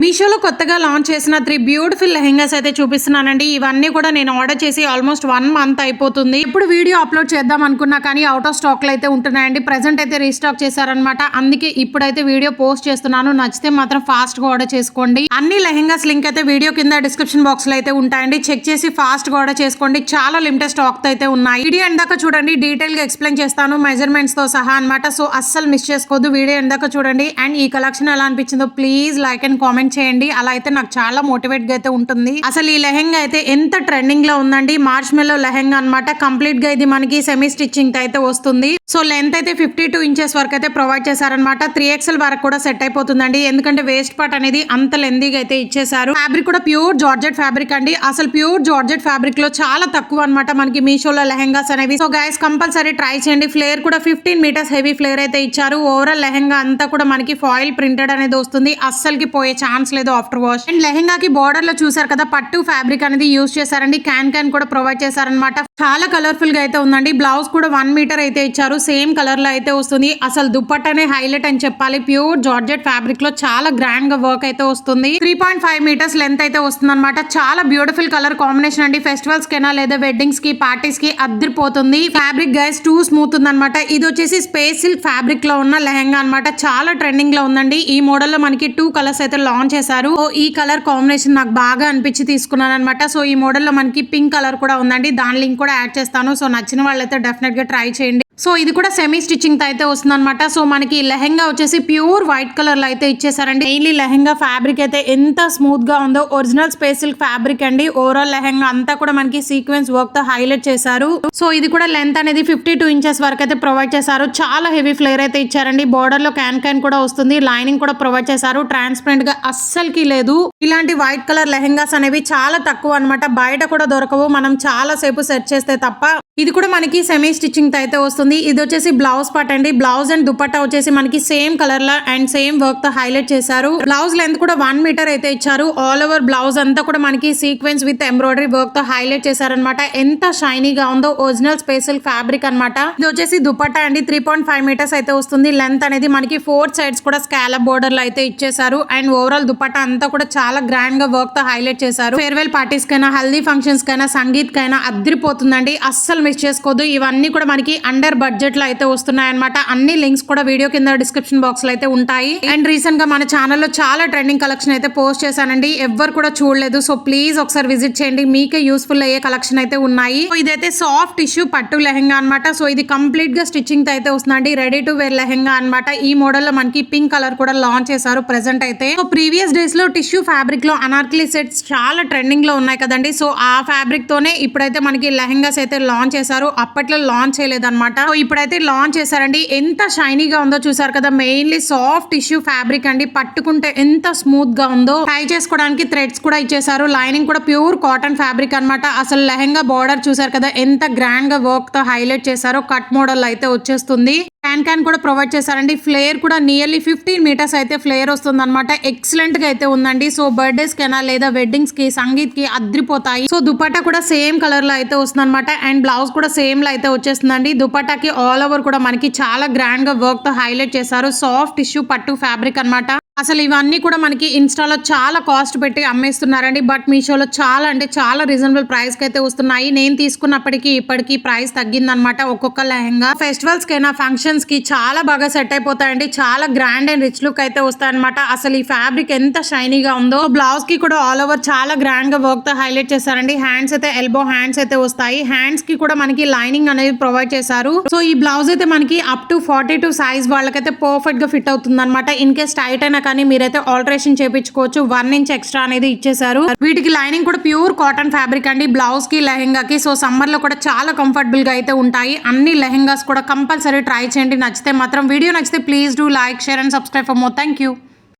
మీషోలో కొత్తగా లాంచ్ చేసిన 3 బ్యూటిఫుల్ లెహెంగాస్ అయితే చూపిస్తున్నానండి. ఇవన్నీ కూడా నేను ఆర్డర్ చేసి ఆల్మోస్ట్ 1 మంత్ అయిపోతుంది. ఇప్పుడు వీడియో అప్లోడ్ చేద్దాం అనుకున్నా కానీ అవుట్ ఆఫ్ స్టాక్ లో అయితే ఉంటున్నాయండి. ప్రెజెంట్ అయితే రీస్టాక్ చేశారనమాట. అందుకే ఇప్పుడైతే వీడియో పోస్ట్ చేస్తున్నాను. నచ్చితే మాత్రం ఫాస్ట్ గా ఆర్డర్ చేసుకోండి. అన్ని లెహెంగాస్ లింక్ అయితే వీడియో కింద డిస్క్రిప్షన్ బాక్స్ లో అయితే ఉంటాయండి. చెక్ చేసి ఫాస్ట్ గా ఆర్డర్ చేసుకోండి. చాలా లిమిటెడ్ స్టాక్ అయితే ఉన్నాయి. వీడియో ఎందాక చూడండి, డీటెయిల్ గా ఎక్స్ప్లెయిన్ చేస్తాను మెజర్మెంట్స్ తో సహా అనమాట. సో అస్సలు మిస్ చేసుకోవద్దు. వీడియో ఎందాక చూడండి. అండ్ ఈ కలెక్షన్ ఎలా అనిపించిందో ప్లీజ్ లైక్ అండ్ కామెంట్ చేయండి. అలా అయితే నాకు చాలా మోటివేట్ గా అయితే ఉంటుంది. అసలు ఈ లెహెంగా అయితే ఎంత ట్రెండింగ్ లో ఉందండి. మార్చ్ మెల్లో లెహెంగా అనమాట. కంప్లీట్ గా ఇది మనకి సెమీ స్టిచ్చింగ్ అయితే వస్తుంది. సో లెంత్ అయితే 52 ఇంచెస్ వరకు అయితే ప్రొవైడ్ చేశారనమాట. 3XL వరకు కూడా సెట్ అయిపోతుందండి. ఎందుకంటే వేస్ట్ పార్ట్ అనేది అంత లెందీగా అయితే ఇచ్చేసారు. ఫ్యాబ్రిక్ కూడా ప్యూర్ జార్జెట్ ఫ్యాబ్రిక్ అండి. అసలు ప్యూర్ జార్జెట్ ఫ్యాబ్రిక్ లో చాలా తక్కువ అనమాట మనకి మీషోలో లెహెంగాస్ అనేవి. సో గైస్ కంపల్సరీ ట్రై చేయండి. ఫ్లేర్ కూడా 15 మీటర్స్ హెవీ ఫ్లేర్ అయితే ఇచ్చారు. ఓవరాల్ లెహెంగా అంతా కూడా మనకి ఫాయిల్ ప్రింటెడ్ అనేది వస్తుంది. అస్సలకి పోయే ఛాన్స్ లేదు ఆఫ్టర్ వాష్. అండ్ లెహెంగాకి బార్డర్ లో చూసారు కదా పట్టు ఫ్యాబ్రిక్ అనేది యూజ్ చేశారండి. క్యాన్ కూడా ప్రొవైడ్ చేశారనమాట. చాలా కలర్ఫుల్ గా అయితే ఉందండి. బ్లౌజ్ కూడా 1 మీటర్ అయితే ఇచ్చారు. సేమ్ కలర్ లో అయితే వస్తుంది. అసలు దుప్పట్టనే హైలైట్ అని చెప్పాలి. ప్యూర్ జార్జెట్ ఫ్యాబ్రిక్ లో చాలా గ్రాండ్ గా వర్క్ అయితే వస్తుంది. 3.5 మీటర్స్ లెంత్ అయితే వస్తుంది అనమాట. చాలా బ్యూటిఫుల్ కలర్ కాంబినేషన్ అండి. ఫెస్టివల్స్ కైనా లేదా వెడ్డింగ్స్ కి పార్టీస్ కి అద్దరిపోతుంది. ఫ్యాబ్రిక్ గైస్ టూ స్మూత్ ఉంది అనమాట. ఇది వచ్చేసి స్పేస్ సిల్క్ ఫ్యాబ్రిక్ లో ఉన్న లెహెంగా అనమాట. చాలా ట్రెండింగ్ లో ఉందండి. ఈ మోడల్ లో మనకి 2 కలర్స్ అయితే లాంచ్ చేశారు. ఈ కలర్ కాంబినేషన్ నాకు బాగా అనిపించి తీసుకున్నాను అనమాట. సో ఈ మోడల్ లో మనకి పింక్ కలర్ కూడా ఉందండి. దాని లింక్ కూడా యాడ్ చేస్తాను. సో నచ్చిన వాళ్ళైతే డెఫినెట్ గా ట్రై చేయండి. సో ఇది కూడా సెమీ స్టిచ్చింగ్ తో అయితే వస్తుంది అనమాట. సో మనకి లెహెంగా వచ్చేసి ప్యూర్ వైట్ కలర్ లో అయితే ఇచ్చేసారండి. మెయిన్లీ లెహెంగా ఫ్యాబ్రిక్ అయితే ఎంత స్మూత్ గా ఉందో. ఒరిజినల్ స్పేస్ సిల్క్ ఫ్యాబ్రిక్ అండి. ఓవరాల్ లెహెంగా అంతా కూడా మనకి సీక్వెన్స్ వర్క్ తో హైలైట్ చేశారు. సో ఇది కూడా లెంత్ అనేది 52 ఇంచెస్ వరకు అయితే ప్రొవైడ్ చేశారు. చాలా హెవీ ఫ్లేర్ అయితే ఇచ్చారండి. బార్డర్ లో క్యాన్ కూడా వస్తుంది. లైనింగ్ కూడా ప్రొవైడ్ చేశారు. ట్రాన్స్పరెంట్ గా అస్సలకి లేదు. ఇలాంటి వైట్ కలర్ లెహెంగాస్ అనేవి చాలా తక్కువ అనమాట. బయట కూడా దొరకవు. మనం చాలా సేపు సెర్చ్ చేస్తే తప్ప. ఇది కూడా మనకి సెమీ స్టిచ్చింగ్ తో అయితే వస్తుంది. ఇది వచ్చేసి బ్లౌజ్ పార్ట్ అండి. బ్లౌజ్ అండ్ దుపట్టా వచ్చేసి మనకి సేమ్ కలర్ లో అండ్ సేమ్ వర్క్ తో హైలైట్ చేశారు. బ్లౌజ్ లెంత్ కూడా 1 మీటర్ అయితే ఇచ్చారు. ఆల్ ఓవర్ బ్లౌజ్ అంతా కూడా మనకి సీక్వెన్స్ విత్ ఎంబ్రాయిడరీ వర్క్ తో హైలైట్ చేశారనమాట. ఎంత షైనీగా ఉందో. ఒరిజినల్ స్పేషల్ ఫ్యాబ్రిక్ అనమాట. ఇది వచ్చేసి దుపట్టా అండి. 3.5 మీటర్స్ అయితే వస్తుంది. లెంత్ అనేది మనకి 4 సైడ్స్ కూడా స్కాలప్ బోర్డర్ లో అయితే ఇచ్చేసారు. అండ్ ఓవరాల్ దుపట్టా అంతా కూడా చాలా గ్రాండ్ గా వర్క్ తో హైలైట్ చేశారు. ఫేర్వెల్ పార్టీస్ కైనా, హల్దీ ఫంక్షన్స్ కైనా, సంగీత్ కైనా అద్దరిపోతుందండి. అస్సలు మిస్ చేసుకోవద్దు. ఇవన్నీ కూడా మనకి అండర్ బడ్జెట్ లో అయితే వస్తున్నాయి అనమాట. అన్ని లింక్స్ కూడా వీడియో కింద డిస్క్రిప్షన్ బాక్స్ లో అయితే ఉంటాయి. అండ్ రీసెంట్ గా మన ఛానల్లో చాలా ట్రెండింగ్ కలెక్షన్ అయితే పోస్ట్ చేశానండి. ఎవ్వరు కూడా చూడలేదు. సో ప్లీజ్ ఒకసారి విజిట్ చేయండి. మీకే యూస్ఫుల్ అయ్యే కలెక్షన్ అయితే ఉన్నాయి. సో ఇదైతే సాఫ్ట్ టిష్యూ పట్టు లెహెంగా అనమాట. సో ఇది కంప్లీట్ గా స్టిచ్చింగ్ తో అయితే వస్తుందండి. రెడీ టు వేర్ లెహెంగా అనమాట. ఈ మోడల్ లో మనకి పింక్ కలర్ కూడా లాంచ్ చేశారు ప్రెసెంట్ అయితే. సో ప్రీవియస్ డేస్ లో టిష్యూ ఫ్యాబ్రిక్ లో అనార్కలి సెట్స్ చాలా ట్రెండింగ్ లో ఉన్నాయి కదండి. సో ఆ ఫ్యాబ్రిక్ తోనే ఇప్పుడైతే మనకి లెహెంగాస్ అయితే లాంచ్ చేశారు. అప్పట్లో లాంచ్ చేయలేదన్నమాట. సో ఇప్పుడైతే లాంచ్ చేశారండి. ఎంత షైనీగా ఉందో చూసారు కదా. మెయిన్లీ సాఫ్ట్ టిష్యూ ఫ్యాబ్రిక్ అండి. పట్టుకుంటే ఎంత స్మూత్ గా ఉందో. టై చేసుకోవడానికి థ్రెడ్స్ కూడా ఇచ్చేసారు. లైనింగ్ కూడా ప్యూర్ కాటన్ ఫ్యాబ్రిక్ అనమాట. అసలు లెహెంగా బార్డర్ చూసారు కదా ఎంత గ్రాండ్ గా వర్క్ తో హైలైట్ చేశారో. కట్ మోడల్ అయితే వచ్చేస్తుంది. క్యాన్ కూడా ప్రొవైడ్ చేశారండి. ఫ్లేర్ కూడా నియర్లీ 15 మీటర్స్ అయితే ఫ్లేర్ వస్తుంది అనమాట. ఎక్సలెంట్ గా అయితే ఉందండి. సో బర్త్డేస్ కైనా లేదా వెడ్డింగ్స్ కి, సంగీత్ కి అద్రిపోతాయి. సో దుపట్టా కూడా సేమ్ కలర్ లో అయితే వస్తుంది అనమాట. అండ్ బ్లౌజ్ కూడా సేమ్ లో అయితే వచ్చేస్తుందండి. దుపట్టాకి ఆల్ ఓవర్ కూడా మనకి చాలా గ్రాండ్ గా వర్క్ తో హైలైట్ చేశారు. సాఫ్ట్ టిష్యూ పట్టు ఫ్యాబ్రిక్ అనమాట. అసలు ఇవన్నీ కూడా మనకి ఇన్స్టాలో చాలా కాస్ట్ పెట్టి అమ్మేస్తున్నారండి. బట్ మీషోలో చాలా అంటే చాలా రీజనబుల్ ప్రైస్ కి అయితే వస్తున్నాయి. నేను తీసుకున్నప్పటికీ ఇప్పటికీ ప్రైస్ తగ్గిందనమాట. ఒక్కొక్క లెహెంగా ఫెస్టివల్స్ కైనా, ఫంక్షన్స్ కి చాలా బాగా సెట్ అయిపోతాయండి. చాలా గ్రాండ్ అండ్ రిచ్ లుక్ అయితే వస్తాయి అనమాట. అసలు ఈ ఫ్యాబ్రిక్ ఎంత షైనీగా ఉందో. బ్లౌజ్ కి కూడా ఆల్ ఓవర్ చాలా గ్రాండ్ గా వర్క్ తో హైలైట్ చేశారండి. హ్యాండ్స్ అయితే ఎల్బో హ్యాండ్స్ అయితే వస్తాయి. హ్యాండ్స్ కి కూడా మనకి లైనింగ్ అనేది ప్రొవైడ్ చేశారు. సో ఈ బ్లౌజ్ అయితే మనకి అప్ టు 42 సైజ్ వాళ్ళకైతే పర్ఫెక్ట్ గా ఫిట్ అవుతుంది అనమాట. ఇన్ కేస్ టైట్ అయినా కానీ మీరైతే ఆల్టరేషన్ చేయించుకోవచ్చు. 1 ఇంచ్ ఎక్స్ట్రా అనేది ఇచ్చేసారు. వీటికి లైనింగ్ కూడా ప్యూర్ కాటన్ ఫ్యాబ్రిక్ అండి. బ్లౌజ్ కి, లెహెంగాకి. సో సమ్మర్ లో కూడా చాలా కంఫర్టబుల్ గా అయితే ఉంటాయి. అన్ని లెహెంగాస్ కూడా కంపల్సరీ ట్రై చేయండి. నచ్చితే మాత్రం వీడియో నచ్చితే please do like, share and subscribe for more. Thank you.